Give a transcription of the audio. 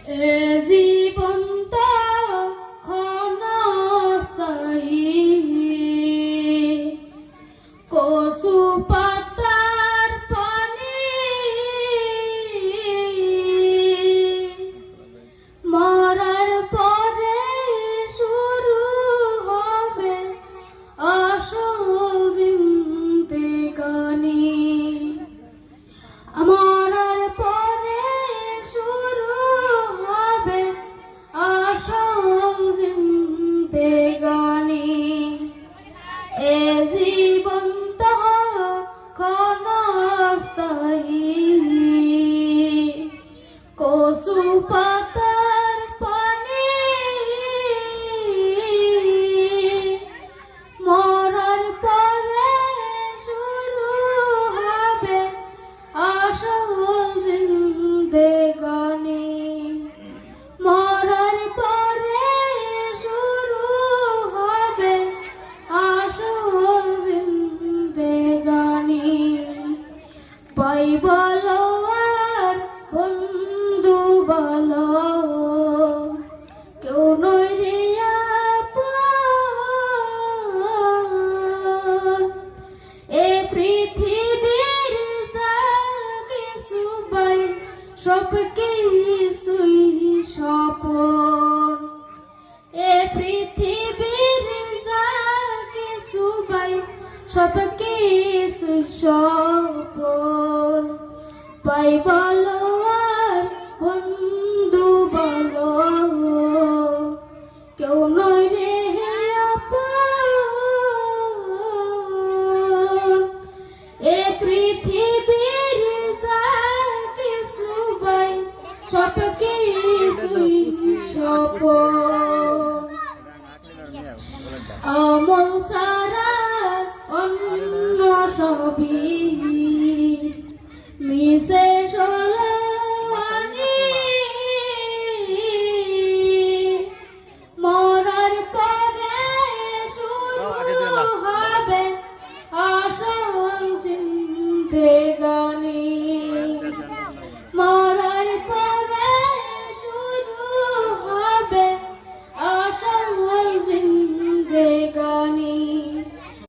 এ জীবন তো ক্ষণস্থায়ী, কচু পাতার পানি মরার পরে শুরু হবে আসল জিন্দেগানি। মরার পরে শুরু হবে আসল জিন্দেগানি। এ জীবন তো ক্ষণস্থায়ী, কচু পাতার পানি মরার পরে শুরু হবে আসল জিন্দেগানি। মরার পরে শুরু হবে আসল জিন্দেগানি। ভাই বলো আর বন্ধু বলো, কেউ নয় রে আপন। এ পৃথিবীর যা কিছু পাই সব কিছুই স্বপন। এ পৃথিবীর যা কিছু পাই সব কিছুই স্বপন। ভাই বলো আর বন্ধু বলো, কেউ নয় রে আপন। এ পৃথিবীর যা কিছু পাই সব কিছুই স্বপন। আমল ছাড়া অন্য সবই